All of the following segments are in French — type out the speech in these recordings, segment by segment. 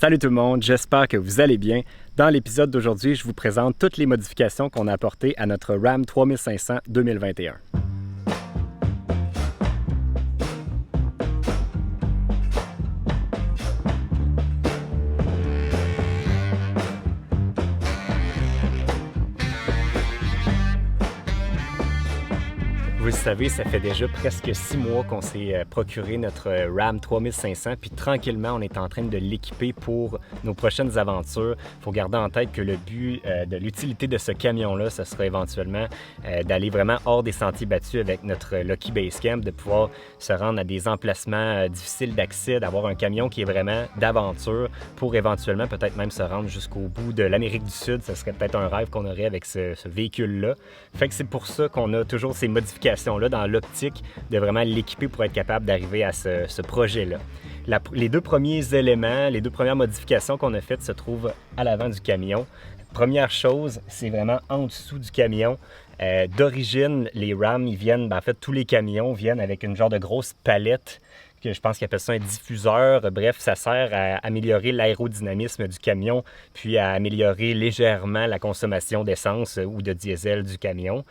Salut tout le monde, j'espère que vous allez bien. Dans l'épisode d'aujourd'hui, je vous présente toutes les modifications qu'on a apportées à notre Ram 3500 2021. Vous le savez, ça fait déjà presque 6 mois qu'on s'est procuré notre Ram 3500, puis tranquillement, on est en train de l'équiper pour nos prochaines aventures. Il faut garder en tête que le but de l'utilité de ce camion-là, ce sera éventuellement d'aller vraiment hors des sentiers battus avec notre Lucky Base Camp, de pouvoir se rendre à des emplacements difficiles d'accès, d'avoir un camion qui est vraiment d'aventure pour éventuellement peut-être même se rendre jusqu'au bout de l'Amérique du Sud. Ce serait peut-être un rêve qu'on aurait avec ce véhicule-là. Fait que c'est pour ça qu'on a toujours ces modifications là dans l'optique de vraiment l'équiper pour être capable d'arriver à ce projet-là. Les deux premiers éléments, les deux premières modifications qu'on a faites se trouvent à l'avant du camion. Première chose, c'est vraiment en dessous du camion. D'origine, les Rams, ils viennent, en fait, tous les camions viennent avec une genre de grosse palette que je pense qu'ils appellent ça un diffuseur. Bref, ça sert à améliorer l'aérodynamisme du camion, puis à améliorer légèrement la consommation d'essence ou de diesel du camion.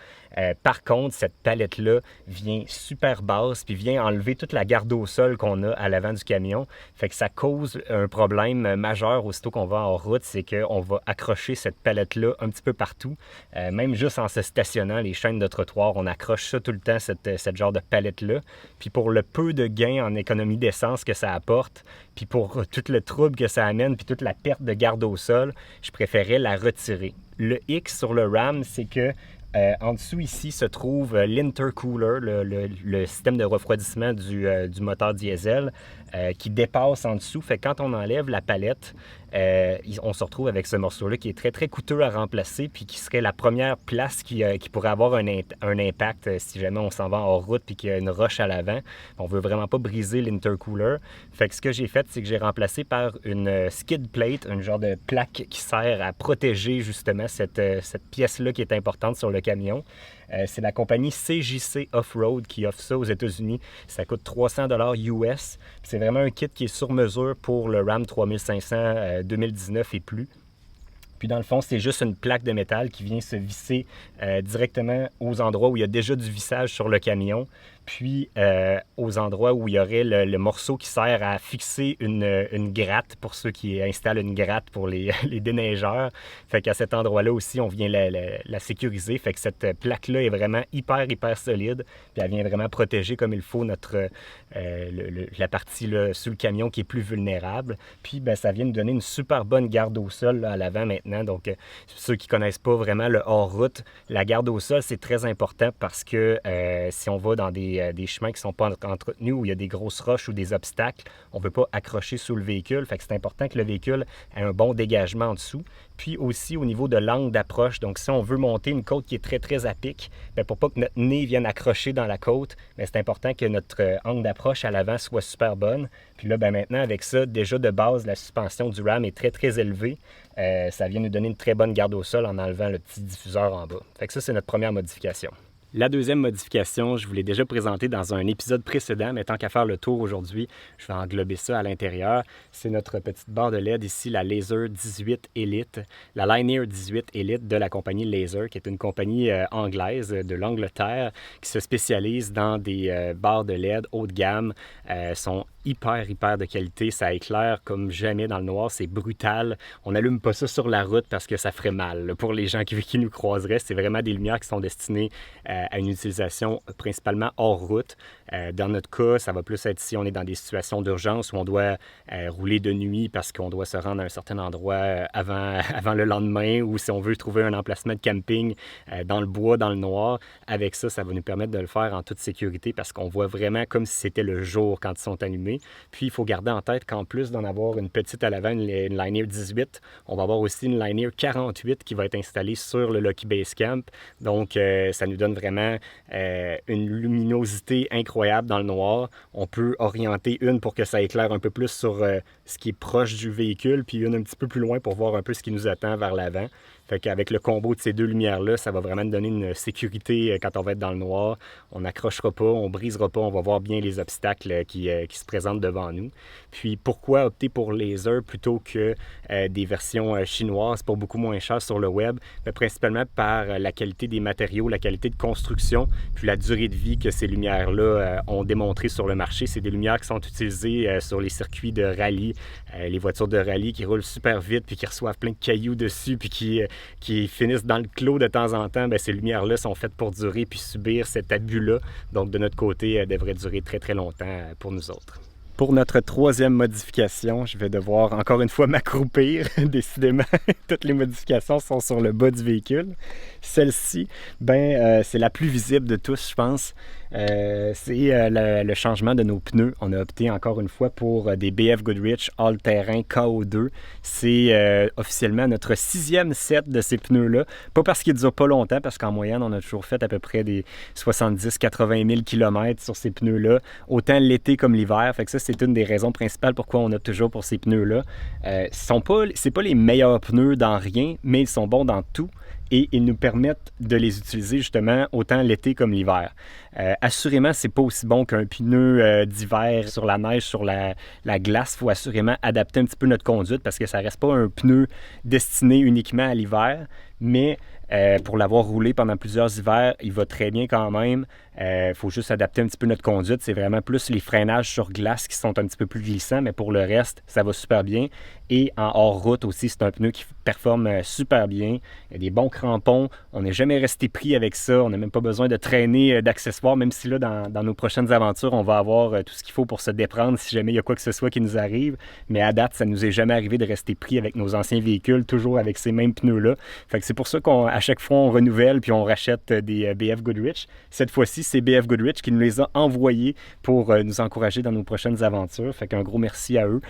Par contre, cette palette-là vient super basse, puis vient enlever toute la garde au sol qu'on a à l'avant du camion. Fait que ça cause un problème majeur aussitôt qu'on va en route, c'est qu'on va accrocher cette palette-là un petit peu partout. Même juste en se stationnant, les chaînes de trottoir, on accroche ça tout le temps, cette genre de palette-là. Puis pour le peu de gain en économie d'essence que ça apporte, puis pour tout le trouble que ça amène, puis toute la perte de garde au sol, je préférais la retirer. Le X sur le Ram, c'est que en dessous ici se trouve l'intercooler, le système de refroidissement du moteur diesel qui dépasse en dessous. Fait que quand on enlève la palette, on se retrouve avec ce morceau-là qui est très, très coûteux à remplacer puis qui serait la première place qui pourrait avoir un impact si jamais on s'en va en route puis qu'il y a une roche à l'avant. On veut vraiment pas briser l'intercooler. Fait que ce que j'ai fait, c'est que j'ai remplacé par une skid plate, un genre de plaque qui sert à protéger justement cette pièce-là qui est importante sur le camion. C'est la compagnie CJC Off-Road qui offre ça aux États-Unis. Ça coûte 300 $ US. C'est vraiment un kit qui est sur mesure pour le Ram 3500 2019 et plus. Puis dans le fond, c'est juste une plaque de métal qui vient se visser directement aux endroits où il y a déjà du vissage sur le camion, puis aux endroits où il y aurait le morceau qui sert à fixer une gratte pour ceux qui installent une gratte pour les déneigeurs. Fait qu'à cet endroit-là aussi, on vient la sécuriser. Fait que cette plaque-là est vraiment hyper solide, puis elle vient vraiment protéger comme il faut la partie là, sous le camion qui est plus vulnérable. Puis ben, ça vient nous donner une super bonne garde au sol là, à l'avant maintenant. Donc ceux qui ne connaissent pas vraiment le hors-route, la garde au sol, c'est très important parce que si on va dans des chemins qui ne sont pas entretenus, où il y a des grosses roches ou des obstacles, on ne veut pas accrocher sous le véhicule. Fait que c'est important que le véhicule ait un bon dégagement en dessous. Puis aussi au niveau de l'angle d'approche. Donc si on veut monter une côte qui est très, très à pic, bien, pour pas que notre nez vienne accrocher dans la côte, bien, c'est important que notre angle d'approche à l'avant soit super bonne. Puis là, bien, maintenant, avec ça, déjà de base, la suspension du Ram est très, très élevée. Ça vient nous donner une très bonne garde au sol en enlevant le petit diffuseur en bas. Fait que ça, c'est notre première modification. La deuxième modification, je vous l'ai déjà présentée dans un épisode précédent, mais tant qu'à faire le tour aujourd'hui, je vais englober ça à l'intérieur. C'est notre petite barre de LED ici, la Laser 18 Elite, la Linear 18 Elite de la compagnie Laser, qui est une compagnie anglaise de l'Angleterre qui se spécialise dans des barres de LED haut de gamme. Sont hyper de qualité, ça éclaire comme jamais dans le noir, c'est brutal. On n'allume pas ça sur la route parce que ça ferait mal. Là, pour les gens qui nous croiseraient, c'est vraiment des lumières qui sont destinées à une utilisation principalement hors route. Dans notre cas, ça va plus être si on est dans des situations d'urgence où on doit rouler de nuit parce qu'on doit se rendre à un certain endroit avant le lendemain, ou si on veut trouver un emplacement de camping dans le bois, dans le noir. Avec ça, ça va nous permettre de le faire en toute sécurité parce qu'on voit vraiment comme si c'était le jour quand ils sont allumés. Puis, il faut garder en tête qu'en plus d'en avoir une petite à l'avant, une Linear 18, on va avoir aussi une Linear 48 qui va être installée sur le Lucky Base Camp. Donc, ça nous donne vraiment une luminosité incroyable dans le noir. On peut orienter une pour que ça éclaire un peu plus sur ce qui est proche du véhicule, puis une un petit peu plus loin pour voir un peu ce qui nous attend vers l'avant. Fait qu'avec le combo de ces deux lumières-là, ça va vraiment nous donner une sécurité quand on va être dans le noir. On n'accrochera pas, on brisera pas, on va voir bien les obstacles qui se présentent présente devant nous. Puis pourquoi opter pour laser plutôt que des versions chinoises pour beaucoup moins cher sur le web? Bien, principalement par la qualité des matériaux, la qualité de construction, puis la durée de vie que ces lumières-là ont démontré sur le marché. C'est des lumières qui sont utilisées sur les circuits de rallye, les voitures de rallye qui roulent super vite, puis qui reçoivent plein de cailloux dessus, puis qui finissent dans le clos de temps en temps. Bien, ces lumières-là sont faites pour durer, puis subir cet abus-là. Donc, de notre côté, elles devraient durer très, très longtemps pour nous autres. Pour notre troisième modification, je vais devoir encore une fois m'accroupir. Décidément, toutes les modifications sont sur le bas du véhicule. Celle-ci, c'est la plus visible de tous, je pense. C'est le changement de nos pneus. On a opté encore une fois pour des BF Goodrich all-terrain KO2. C'est officiellement notre 6e set de ces pneus-là. Pas parce qu'ils ne durent pas longtemps, parce qu'en moyenne, on a toujours fait à peu près des 70-80 000 km sur ces pneus-là, autant l'été comme l'hiver. Fait que ça, c'est une des raisons principales pourquoi on opte toujours pour ces pneus-là. C'est pas les meilleurs pneus dans rien, mais ils sont bons dans tout. Et ils nous permettent de les utiliser justement autant l'été comme l'hiver. Assurément, c'est pas aussi bon qu'un pneu d'hiver sur la neige, sur la glace. Il faut assurément adapter un petit peu notre conduite parce que ça reste pas un pneu destiné uniquement à l'hiver, mais pour l'avoir roulé pendant plusieurs hivers, il va très bien quand même. Il faut juste adapter un petit peu notre conduite. C'est vraiment plus les freinages sur glace qui sont un petit peu plus glissants, mais pour le reste, ça va super bien. Et en hors-route aussi, c'est un pneu qui performe super bien. Il y a des bons crampons. On n'est jamais resté pris avec ça. On n'a même pas besoin de traîner d'accessoires, même si là, dans nos prochaines aventures, on va avoir tout ce qu'il faut pour se déprendre si jamais il y a quoi que ce soit qui nous arrive. Mais à date, ça ne nous est jamais arrivé de rester pris avec nos anciens véhicules, toujours avec ces mêmes pneus-là. Fait que c'est pour ça qu'à chaque fois, on renouvelle puis on rachète des BF Goodrich. Cette fois-ci, c'est BF Goodrich qui nous les a envoyés pour nous encourager dans nos prochaines aventures. Fait qu'un gros merci à eux.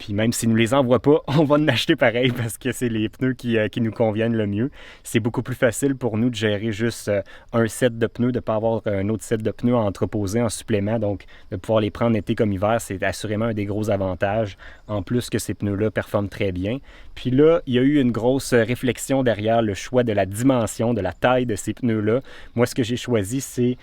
Puis même s'ils ne nous les envoient pas, on va en acheter pareil parce que c'est les pneus qui nous conviennent le mieux. C'est beaucoup plus facile pour nous de gérer juste un set de pneus, de ne pas avoir un autre set de pneus à entreposer en supplément. Donc, de pouvoir les prendre été comme hiver, c'est assurément un des gros avantages. En plus que ces pneus-là performent très bien. Puis là, il y a eu une grosse réflexion derrière le choix de la dimension, de la taille de ces pneus-là. Moi, ce que j'ai choisi, c'est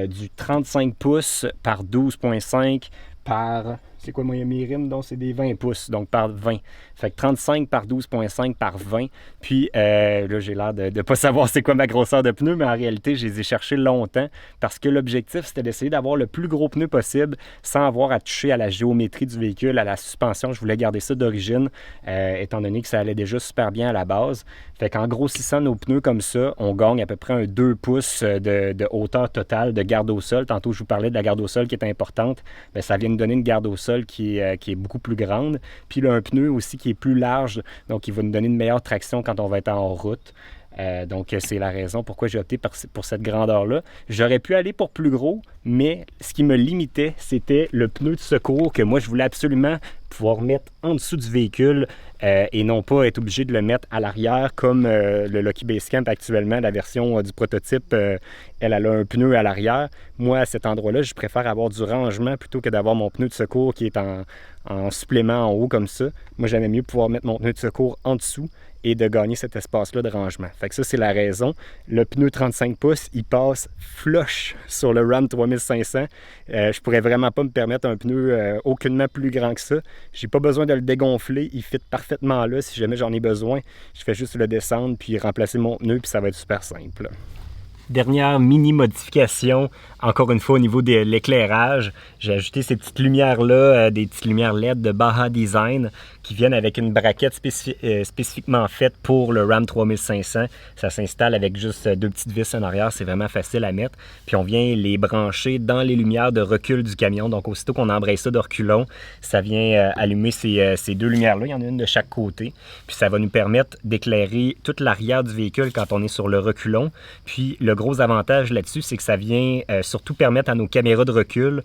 du 35 pouces par 12,5 par... C'est quoi, moi, mes rimes? Donc, c'est des 20 pouces, donc par 20. Fait que 35 par 12,5 par 20. Puis là, j'ai l'air de ne pas savoir c'est quoi ma grosseur de pneu, mais en réalité, je les ai cherchés longtemps parce que l'objectif, c'était d'essayer d'avoir le plus gros pneu possible sans avoir à toucher à la géométrie du véhicule, à la suspension. Je voulais garder ça d'origine, étant donné que ça allait déjà super bien à la base. Fait qu'en grossissant nos pneus comme ça, on gagne à peu près un 2 pouces de hauteur totale de garde au sol. Tantôt, je vous parlais de la garde au sol qui est importante. Bien, ça vient nous donner une garde au sol qui est beaucoup plus grande. Puis là, un pneu aussi qui est plus large, donc il va nous donner une meilleure traction quand on va être en route. Donc, c'est la raison pourquoi j'ai opté pour cette grandeur-là. J'aurais pu aller pour plus gros, mais ce qui me limitait, c'était le pneu de secours que moi, je voulais absolument pouvoir mettre en dessous du véhicule et non pas être obligé de le mettre à l'arrière comme le Lucky Basecamp actuellement, la version du prototype, elle a un pneu à l'arrière. Moi, à cet endroit-là, je préfère avoir du rangement plutôt que d'avoir mon pneu de secours qui est en supplément en haut comme ça. Moi, j'aimais mieux pouvoir mettre mon pneu de secours en dessous et de gagner cet espace-là de rangement. Fait que ça, c'est la raison. Le pneu 35 pouces, il passe flush sur le Ram 3500. Je pourrais vraiment pas me permettre un pneu aucunement plus grand que ça. J'ai pas besoin de le dégonfler. Il fit parfaitement là. Si jamais j'en ai besoin, je fais juste le descendre puis remplacer mon pneu puis ça va être super simple. Dernière mini-modification, encore une fois au niveau de l'éclairage, j'ai ajouté ces petites lumières-là, des petites lumières LED de Baja Design qui viennent avec une braquette spécifiquement faite pour le Ram 3500. Ça s'installe avec juste 2 petites vis en arrière, c'est vraiment facile à mettre. Puis on vient les brancher dans les lumières de recul du camion. Donc aussitôt qu'on embraye ça de reculons, ça vient allumer ces 2 lumières-là. Il y en a une de chaque côté. Puis ça va nous permettre d'éclairer toute l'arrière du véhicule quand on est sur le reculon. Puis le gros avantage là-dessus, c'est que ça vient surtout permettre à nos caméras de recul,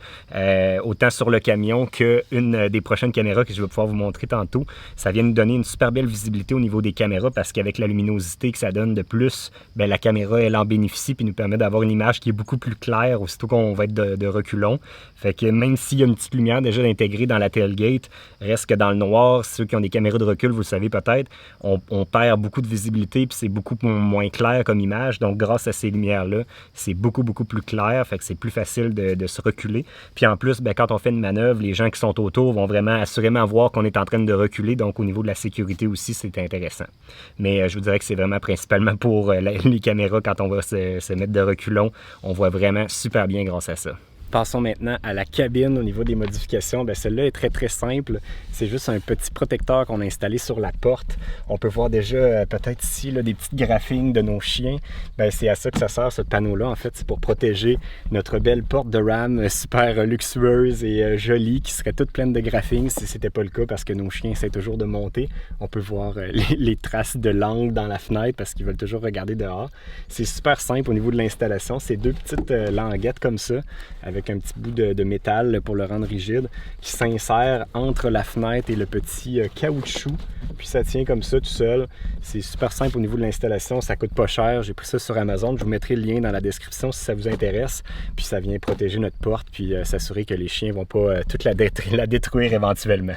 autant sur le camion qu'une des prochaines caméras que je vais pouvoir vous montrer tantôt. Ça vient nous donner une super belle visibilité au niveau des caméras parce qu'avec la luminosité que ça donne de plus, bien, la caméra, elle en bénéficie puis nous permet d'avoir une image qui est beaucoup plus claire aussitôt qu'on va être de reculons. Fait que même s'il y a une petite lumière déjà intégrée dans la tailgate, reste que dans le noir, ceux qui ont des caméras de recul, vous le savez peut-être, on perd beaucoup de visibilité puis c'est beaucoup moins clair comme image. Donc grâce à ces lumière-là, c'est beaucoup plus clair, fait que c'est plus facile de se reculer. Puis en plus, quand on fait une manœuvre, les gens qui sont autour vont vraiment assurément voir qu'on est en train de reculer, donc au niveau de la sécurité aussi, c'est intéressant. Mais je vous dirais que c'est vraiment principalement pour les caméras, quand on va se mettre de reculons, on voit vraiment super bien grâce à ça. Passons maintenant à la cabine au niveau des modifications. Celle-là est très simple. C'est juste un petit protecteur qu'on a installé sur la porte. On peut voir déjà peut-être ici là, des petites graphines de nos chiens. C'est à ça que ça sert, ce panneau-là. En fait, c'est pour protéger notre belle porte de RAM super luxueuse et jolie qui serait toute pleine de graphines si c'était pas le cas parce que nos chiens essaient toujours de monter. On peut voir les traces de langue dans la fenêtre parce qu'ils veulent toujours regarder dehors. C'est super simple au niveau de l'installation. C'est 2 petites languettes comme ça avec un petit bout de métal pour le rendre rigide qui s'insère entre la fenêtre et le petit caoutchouc. Puis ça tient comme ça tout seul. C'est super simple au niveau de l'installation. Ça coûte pas cher. J'ai pris ça sur Amazon. Je vous mettrai le lien dans la description si ça vous intéresse. Puis ça vient protéger notre porte puis s'assurer que les chiens vont pas toute la détruire éventuellement.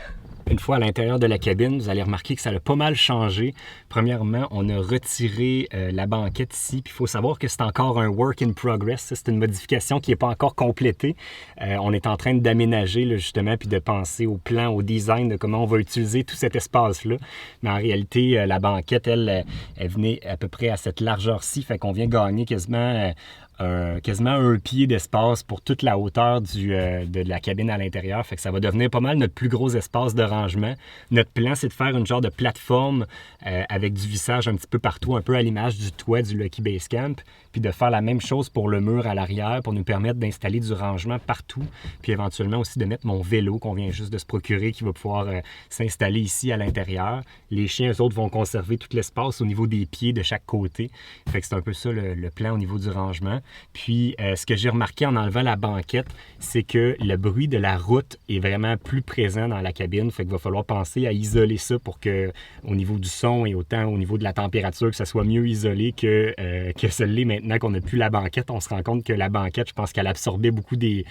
Une fois à l'intérieur de la cabine, vous allez remarquer que ça a pas mal changé. Premièrement, on a retiré la banquette ici. Puis il faut savoir que c'est encore un work in progress. C'est une modification qui n'est pas encore complétée. On est en train d'aménager justement puis de penser au plan, au design de comment on va utiliser tout cet espace-là. Mais en réalité, la banquette, elle venait à peu près à cette largeur-ci. Fait qu'on vient gagner quasiment un pied d'espace pour toute la hauteur de la cabine à l'intérieur. Fait que ça va devenir pas mal notre plus gros espace de rangement. Notre plan, c'est de faire une genre de plateforme avec du vissage un petit peu partout, un peu à l'image du toit du Lucky Base Camp, puis de faire la même chose pour le mur à l'arrière pour nous permettre d'installer du rangement partout, puis éventuellement aussi de mettre mon vélo qu'on vient juste de se procurer qui va pouvoir s'installer ici à l'intérieur. Les chiens, eux autres, vont conserver tout l'espace au niveau des pieds de chaque côté. Fait que c'est un peu ça le plan au niveau du rangement. Puis, ce que j'ai remarqué en enlevant la banquette, c'est que le bruit de la route est vraiment plus présent dans la cabine. Fait qu'il va falloir penser à isoler ça pour que, au niveau du son et autant au niveau de la température, que ça soit mieux isolé que ce l'est maintenant qu'on n'a plus la banquette. On se rend compte que la banquette, je pense qu'elle absorbait beaucoup des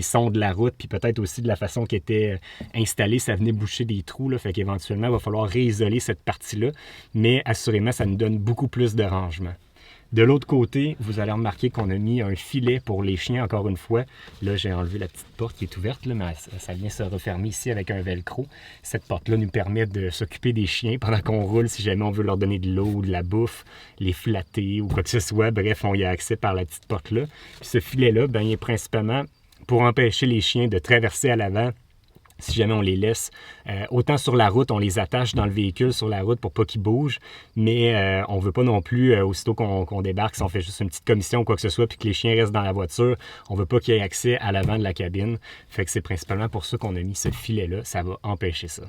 sons de la route, puis peut-être aussi de la façon qu'elle était installée, ça venait boucher des trous. Là, fait qu'éventuellement, il va falloir réisoler cette partie-là. Mais assurément, ça nous donne beaucoup plus de rangement. De l'autre côté, vous allez remarquer qu'on a mis un filet pour les chiens, encore une fois. Là, j'ai enlevé la petite porte qui est ouverte, là, mais ça vient se refermer ici avec un velcro. Cette porte-là nous permet de s'occuper des chiens pendant qu'on roule, si jamais on veut leur donner de l'eau ou de la bouffe, les flatter ou quoi que ce soit. Bref, on y a accès par la petite porte-là. Puis ce filet-là, il est principalement pour empêcher les chiens de traverser à l'avant. Si jamais on les laisse, autant sur la route, on les attache dans le véhicule sur la route pour pas qu'ils bougent, mais on veut pas non plus, aussitôt qu'on débarque, si on fait juste une petite commission ou quoi que ce soit, puis que les chiens restent dans la voiture, on veut pas qu'il y ait accès à l'avant de la cabine. Fait que c'est principalement pour ça qu'on a mis ce filet-là, ça va empêcher ça.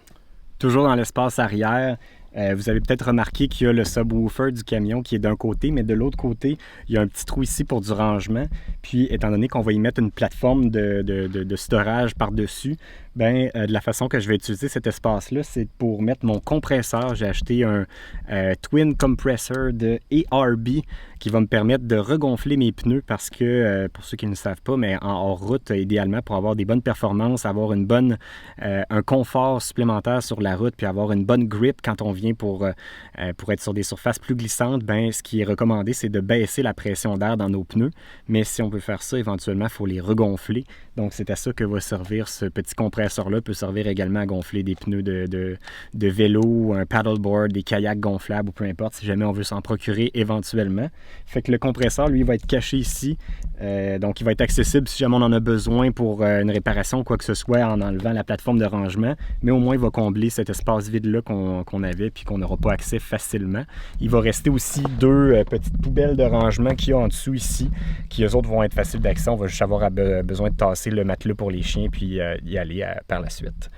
Toujours dans l'espace arrière, vous avez peut-être remarqué qu'il y a le subwoofer du camion qui est d'un côté, mais de l'autre côté, il y a un petit trou ici pour du rangement. Puis, étant donné qu'on va y mettre une plateforme de storage par-dessus, de la façon que je vais utiliser cet espace-là, c'est pour mettre mon compresseur. J'ai acheté un Twin Compressor de ARB qui va me permettre de regonfler mes pneus parce que, pour ceux qui ne le savent pas, mais en hors-route, idéalement, pour avoir des bonnes performances, avoir un confort supplémentaire sur la route, puis avoir une bonne grip quand on vient pour être sur des surfaces plus glissantes, ce qui est recommandé, c'est de baisser la pression d'air dans nos pneus. Mais si on veut faire ça, éventuellement, il faut les regonfler. Donc, c'est à ça que va servir ce petit compresseur-là. Peut servir également à gonfler des pneus de vélo, un paddleboard, des kayaks gonflables ou peu importe, si jamais on veut s'en procurer éventuellement. Fait que le compresseur, lui, va être caché ici. Donc, il va être accessible si jamais on en a besoin pour une réparation ou quoi que ce soit en enlevant la plateforme de rangement. Mais au moins, il va combler cet espace vide-là qu'on avait puis qu'on n'aura pas accès facilement. Il va rester aussi 2 petites poubelles de rangement qu'il y a en dessous ici, qui eux autres vont être faciles d'accès. On va juste avoir besoin de tasser le matelas pour les chiens puis y aller par la suite.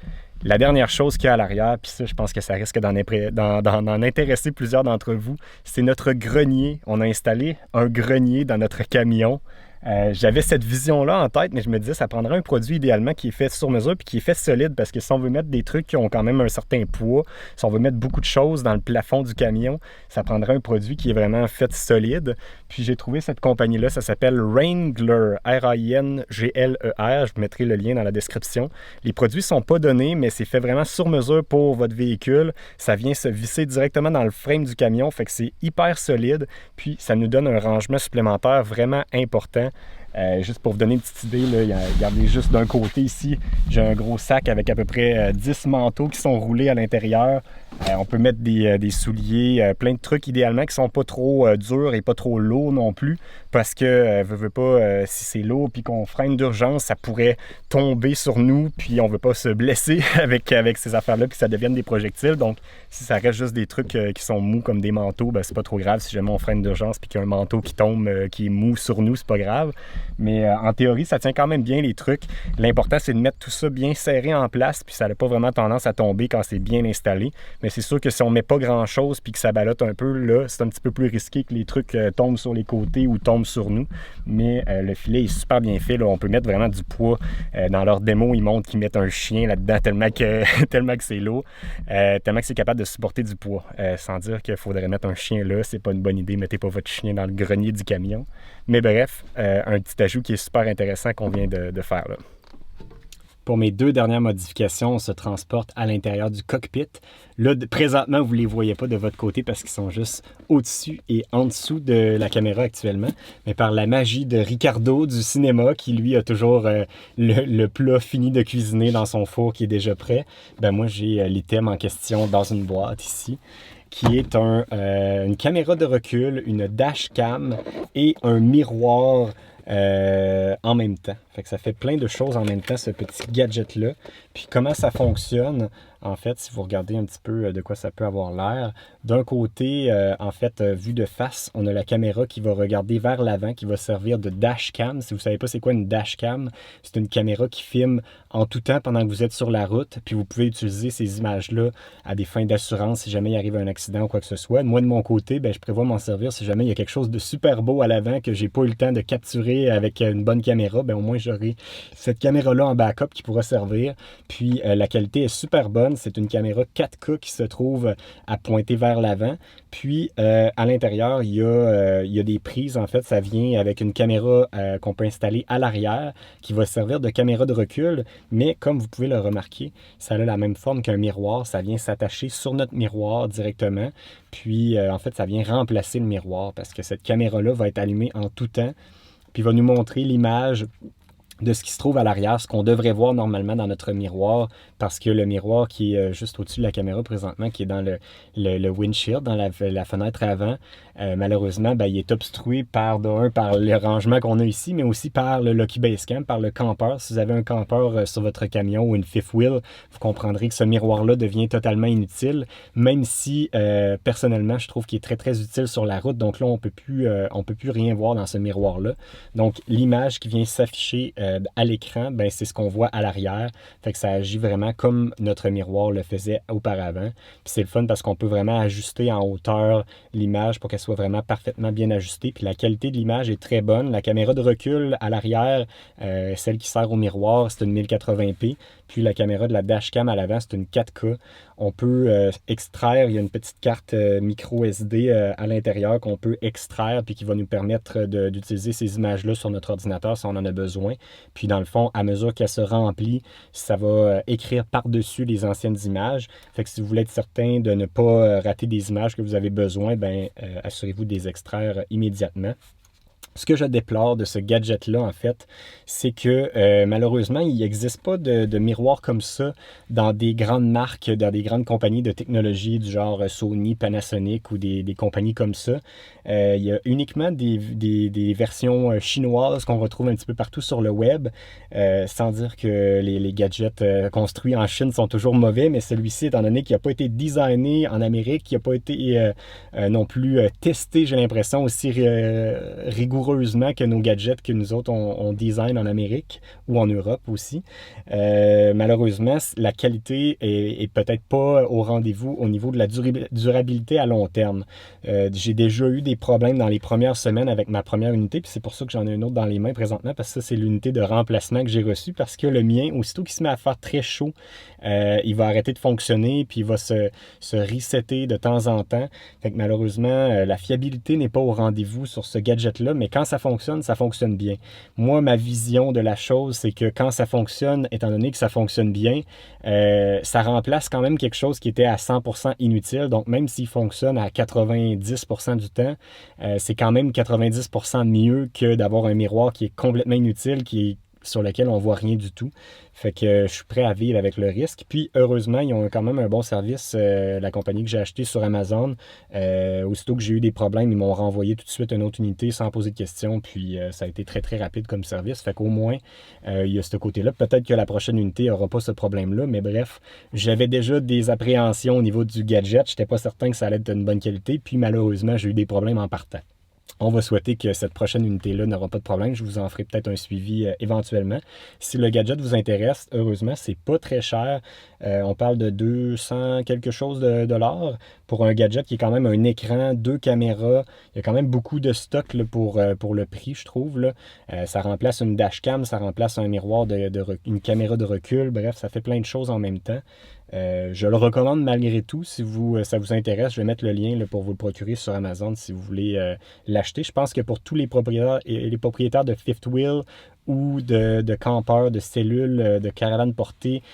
La dernière chose qu'il y a à l'arrière, puis ça, je pense que ça risque d'en intéresser plusieurs d'entre vous, c'est notre grenier. On a installé un grenier dans notre camion. J'avais cette vision-là en tête, mais je me disais ça prendrait un produit idéalement qui est fait sur mesure puis qui est fait solide, parce que si on veut mettre des trucs qui ont quand même un certain poids, si on veut mettre beaucoup de choses dans le plafond du camion, ça prendrait un produit qui est vraiment fait solide. Puis j'ai trouvé cette compagnie-là, ça s'appelle Raingler, R-A-I-N-G-L-E-R. Je vous mettrai le lien dans la description. Les produits sont pas donnés, mais c'est fait vraiment sur mesure pour votre véhicule. Ça vient se visser directement dans le frame du camion, fait que c'est hyper solide. Puis ça nous donne un rangement supplémentaire vraiment important. Juste pour vous donner une petite idée, là, regardez juste d'un côté ici, j'ai un gros sac avec à peu près 10 manteaux qui sont roulés à l'intérieur. On peut mettre des souliers, plein de trucs idéalement qui sont pas trop durs et pas trop lourds non plus, parce que veut pas, si c'est lourd puis qu'on freine d'urgence, ça pourrait tomber sur nous, puis on veut pas se blesser avec ces affaires-là puis ça devienne des projectiles. Donc si ça reste juste des trucs qui sont mous comme des manteaux, ben c'est pas trop grave. Si jamais on freine d'urgence puis qu'il y a un manteau qui tombe qui est mou sur nous, c'est pas grave. Mais en théorie, ça tient quand même bien les trucs. L'important, c'est de mettre tout ça bien serré en place, puis ça n'a pas vraiment tendance à tomber quand c'est bien installé. Mais c'est sûr que si on met pas grand-chose puis que ça ballotte un peu, là, c'est un petit peu plus risqué que les trucs tombent sur les côtés ou tombent sur nous. Mais le filet est super bien fait, là. On peut mettre vraiment du poids. Dans leur démo, ils montrent qu'ils mettent un chien là-dedans tellement que c'est lourd, tellement que c'est capable de supporter du poids. Sans dire qu'il faudrait mettre un chien là, c'est pas une bonne idée. Mettez pas votre chien dans le grenier du camion. Mais bref, un petit ajout qui est super intéressant qu'on vient de faire là. Pour mes 2 dernières modifications, on se transporte à l'intérieur du cockpit. Là, présentement, vous ne les voyez pas de votre côté parce qu'ils sont juste au-dessus et en dessous de la caméra actuellement. Mais par la magie de Ricardo du cinéma, qui lui a toujours le plat fini de cuisiner dans son four qui est déjà prêt, ben moi j'ai l'item en question dans une boîte ici, qui est une caméra de recul, une dashcam et un miroir en même temps. Fait que ça fait plein de choses en même temps, ce petit gadget-là. Puis comment ça fonctionne, en fait, si vous regardez un petit peu de quoi ça peut avoir l'air. D'un côté, vu de face, on a la caméra qui va regarder vers l'avant, qui va servir de dashcam. Si vous ne savez pas c'est quoi une dashcam, c'est une caméra qui filme en tout temps pendant que vous êtes sur la route. Puis vous pouvez utiliser ces images-là à des fins d'assurance si jamais il arrive un accident ou quoi que ce soit. Moi, de mon côté, je prévois m'en servir si jamais il y a quelque chose de super beau à l'avant que j'ai pas eu le temps de capturer avec une bonne caméra. Au moins, j'aurai cette caméra-là en backup qui pourra servir. Puis la qualité est super bonne. C'est une caméra 4K qui se trouve à pointer vers l'avant. Puis à l'intérieur, il y a des prises. En fait, ça vient avec une caméra qu'on peut installer à l'arrière qui va servir de caméra de recul. Mais comme vous pouvez le remarquer, ça a la même forme qu'un miroir. Ça vient s'attacher sur notre miroir directement. Puis en fait, ça vient remplacer le miroir parce que cette caméra-là va être allumée en tout temps. Puis va nous montrer l'image de ce qui se trouve à l'arrière, ce qu'on devrait voir normalement dans notre miroir, parce que le miroir qui est juste au-dessus de la caméra présentement, qui est dans le windshield, dans la fenêtre avant, malheureusement, il est obstrué par le rangement qu'on a ici, mais aussi par le Lucky Base Camp, par le campeur. Si vous avez un campeur sur votre camion ou une fifth wheel, vous comprendrez que ce miroir-là devient totalement inutile, même si, personnellement, je trouve qu'il est très, très utile sur la route. Donc là, on peut plus rien voir dans ce miroir-là. Donc, l'image qui vient s'afficher à l'écran, c'est ce qu'on voit à l'arrière. Fait que ça agit vraiment comme notre miroir le faisait auparavant. Puis c'est le fun parce qu'on peut vraiment ajuster en hauteur l'image pour qu'elle soit vraiment parfaitement bien ajustée. Puis la qualité de l'image est très bonne. La caméra de recul à l'arrière, celle qui sert au miroir, c'est une 1080p. Puis la caméra de la dashcam à l'avant, c'est une 4K. On peut extraire, il y a une petite carte micro SD à l'intérieur qu'on peut extraire puis qui va nous permettre d'utiliser ces images-là sur notre ordinateur si on en a besoin. Puis dans le fond, à mesure qu'elle se remplit, ça va écrire par-dessus les anciennes images. Fait que si vous voulez être certain de ne pas rater des images que vous avez besoin, assurez-vous de les extraire immédiatement. Ce que je déplore de ce gadget-là, en fait, c'est que malheureusement, il n'existe pas de miroir comme ça dans des grandes marques, dans des grandes compagnies de technologie du genre Sony, Panasonic ou des compagnies comme ça. Il y a uniquement des versions chinoises qu'on retrouve un petit peu partout sur le web, sans dire que les gadgets construits en Chine sont toujours mauvais, mais celui-ci, étant donné qu'il n'a pas été designé en Amérique, qui n'a pas été non plus testé, j'ai l'impression, aussi rigoureusement heureusement que nos gadgets que nous autres, on design en Amérique ou en Europe aussi. Malheureusement, la qualité est peut-être pas au rendez-vous au niveau de la durabilité à long terme. J'ai déjà eu des problèmes dans les premières semaines avec ma première unité, puis c'est pour ça que j'en ai une autre dans les mains présentement, parce que ça, c'est l'unité de remplacement que j'ai reçue, parce que le mien, aussitôt qu'il se met à faire très chaud, il va arrêter de fonctionner, puis il va se resetter de temps en temps. Fait que malheureusement, la fiabilité n'est pas au rendez-vous sur ce gadget-là, mais quand ça fonctionne bien. Moi, ma vision de la chose, c'est que quand ça fonctionne, étant donné que ça fonctionne bien, ça remplace quand même quelque chose qui était à 100% inutile. Donc, même s'il fonctionne à 90% du temps, c'est quand même 90% mieux que d'avoir un miroir qui est complètement inutile, sur lequel on voit rien du tout. Fait que je suis prêt à vivre avec le risque. Puis heureusement, ils ont quand même un bon service, la compagnie que j'ai achetée sur Amazon. Aussitôt que j'ai eu des problèmes, ils m'ont renvoyé tout de suite une autre unité sans poser de questions. Puis ça a été très très rapide comme service. Fait qu'au moins, il y a ce côté-là. Peut-être que la prochaine unité n'aura pas ce problème-là, mais bref, j'avais déjà des appréhensions au niveau du gadget. Je n'étais pas certain que ça allait être de bonne qualité. Puis malheureusement, j'ai eu des problèmes en partant. On va souhaiter que cette prochaine unité-là n'aura pas de problème. Je vous en ferai peut-être un suivi éventuellement. Si le gadget vous intéresse, heureusement, c'est pas très cher. On parle de 200 quelque chose de dollars pour un gadget qui est quand même un écran, 2 caméras. Il y a quand même beaucoup de stock là, pour le prix, je trouve. Là. Ça remplace une dashcam, ça remplace un miroir, une caméra de recul. Bref, ça fait plein de choses en même temps. Je le recommande malgré tout. Si ça vous intéresse, je vais mettre le lien là, pour vous le procurer sur Amazon si vous voulez l'acheter. Je pense que pour tous les propriétaires de fifth wheel ou de campeurs, de cellules, de caravanes portées,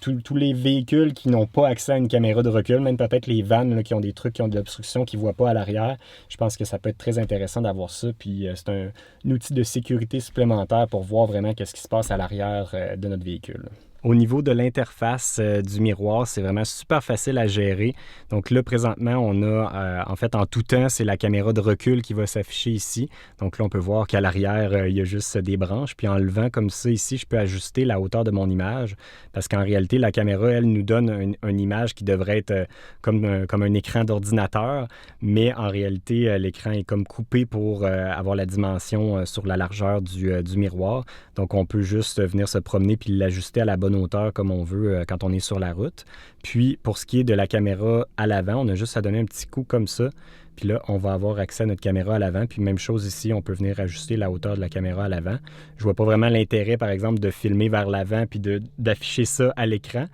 tous les véhicules qui n'ont pas accès à une caméra de recul, même peut-être les vannes là, qui ont des trucs, qui ont de l'obstruction, qui ne voient pas à l'arrière, je pense que ça peut être très intéressant d'avoir ça. Puis c'est un outil de sécurité supplémentaire pour voir vraiment qu'est-ce qui se passe à l'arrière de notre véhicule. Au niveau de l'interface du miroir, c'est vraiment super facile à gérer. Donc là, présentement, on a, en fait, en tout temps, c'est la caméra de recul qui va s'afficher ici. Donc là, on peut voir qu'à l'arrière, il y a juste des branches. Puis en levant comme ça ici, je peux ajuster la hauteur de mon image. Parce qu'en réalité, la caméra, elle, nous donne une image qui devrait être comme un écran d'ordinateur. Mais en réalité, l'écran est comme coupé pour avoir la dimension sur la largeur du miroir. Donc on peut juste venir se promener puis l'ajuster à la bonne hauteur comme on veut quand on est sur la route. Puis, pour ce qui est de la caméra à l'avant, on a juste à donner un petit coup comme ça. Puis là, on va avoir accès à notre caméra à l'avant. Puis même chose ici, on peut venir ajuster la hauteur de la caméra à l'avant. Je vois pas vraiment l'intérêt, par exemple, de filmer vers l'avant puis d'afficher ça à l'écran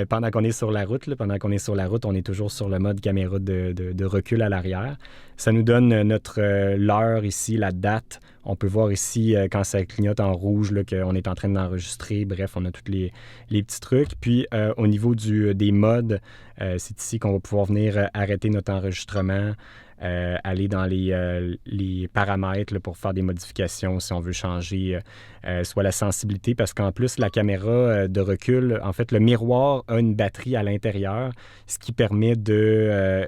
pendant qu'on est sur la route. Là. Pendant qu'on est sur la route, on est toujours sur le mode caméra de recul à l'arrière. Ça nous donne l'heure ici, la date. On peut voir ici, quand ça clignote en rouge, là, qu'on est en train d'enregistrer. Bref, on a tous les petits trucs. Puis, au niveau des modes, c'est ici qu'on va pouvoir venir arrêter notre enregistrement, aller dans les paramètres là, pour faire des modifications si on veut changer soit la sensibilité, parce qu'en plus, la caméra de recul, en fait, le miroir a une batterie à l'intérieur, ce qui permet de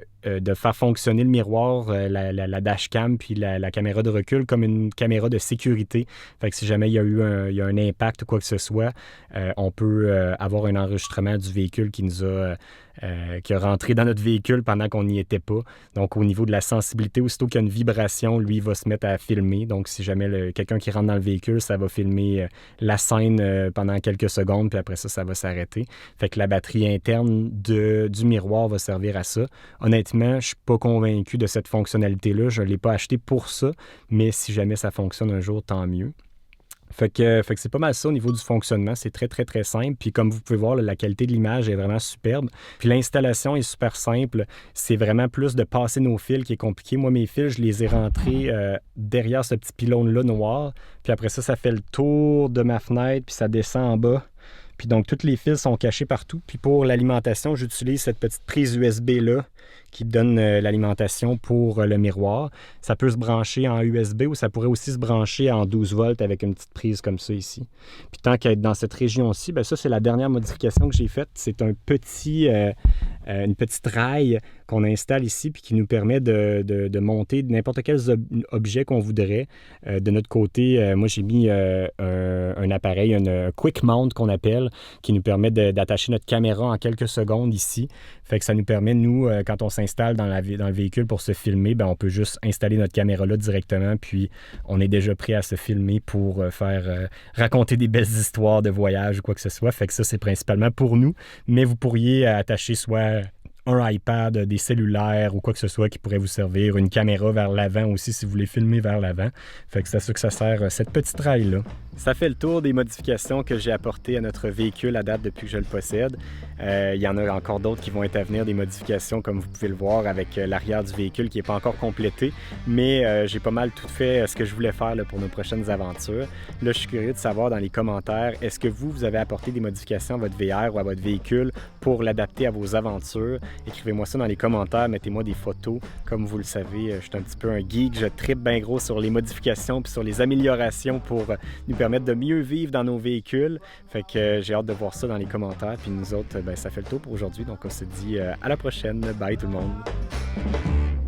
faire fonctionner le miroir, la dashcam puis la caméra de recul comme une caméra de sécurité. Fait que si jamais il y a un impact ou quoi que ce soit, on peut avoir un enregistrement du véhicule qui a rentré dans notre véhicule pendant qu'on n'y était pas. Donc, au niveau de la sensibilité, aussitôt qu'il y a une vibration, lui, il va se mettre à filmer. Donc, si jamais quelqu'un qui rentre dans le véhicule, ça va filmer la scène pendant quelques secondes, puis après ça va s'arrêter. Fait que la batterie interne du miroir va servir à ça. Honnêtement, je ne suis pas convaincu de cette fonctionnalité-là. Je ne l'ai pas acheté pour ça, mais si jamais ça fonctionne un jour, tant mieux. Fait que c'est pas mal ça au niveau du fonctionnement. C'est très, très, très simple. Puis comme vous pouvez voir, la qualité de l'image est vraiment superbe. Puis l'installation est super simple. C'est vraiment plus de passer nos fils qui est compliqué. Moi, mes fils, je les ai rentrés derrière ce petit pylône-là noir. Puis après ça fait le tour de ma fenêtre, puis ça descend en bas. Puis donc, tous les fils sont cachés partout. Puis pour l'alimentation, j'utilise cette petite prise USB-là qui donne l'alimentation pour le miroir. Ça peut se brancher en USB ou ça pourrait aussi se brancher en 12 volts avec une petite prise comme ça ici. Puis tant qu'à être dans cette région-ci, bien ça, c'est la dernière modification que j'ai faite. C'est une petite rail qu'on installe ici puis qui nous permet de monter n'importe quel objet qu'on voudrait. De notre côté, moi, j'ai mis un appareil, un quick mount qu'on appelle, qui nous permet d'attacher notre caméra en quelques secondes ici. Fait que ça nous permet, nous, quand on s'installe dans le véhicule pour se filmer, ben, on peut juste installer notre caméra là directement, puis on est déjà prêt à se filmer pour raconter des belles histoires de voyage ou quoi que ce soit. Fait que ça, c'est principalement pour nous, mais vous pourriez attacher soit un iPad, des cellulaires ou quoi que ce soit qui pourrait vous servir, une caméra vers l'avant aussi si vous voulez filmer vers l'avant. Fait que c'est à ça que ça sert, cette petite rail-là. Ça fait le tour des modifications que j'ai apportées à notre véhicule à date depuis que je le possède. Il y en a encore d'autres qui vont être à venir, des modifications comme vous pouvez le voir avec l'arrière du véhicule qui n'est pas encore complété, mais j'ai pas mal tout fait ce que je voulais faire là, pour nos prochaines aventures. Là, je suis curieux de savoir dans les commentaires, est-ce que vous avez apporté des modifications à votre VR ou à votre véhicule pour l'adapter à vos aventures? Écrivez-moi ça dans les commentaires, mettez-moi des photos. Comme vous le savez, je suis un petit peu un geek, je trippe bien gros sur les modifications puis sur les améliorations pour nous permettre de mieux vivre dans nos véhicules. Fait que j'ai hâte de voir ça dans les commentaires. Puis nous autres, ça fait le tour pour aujourd'hui. Donc on se dit à la prochaine. Bye tout le monde.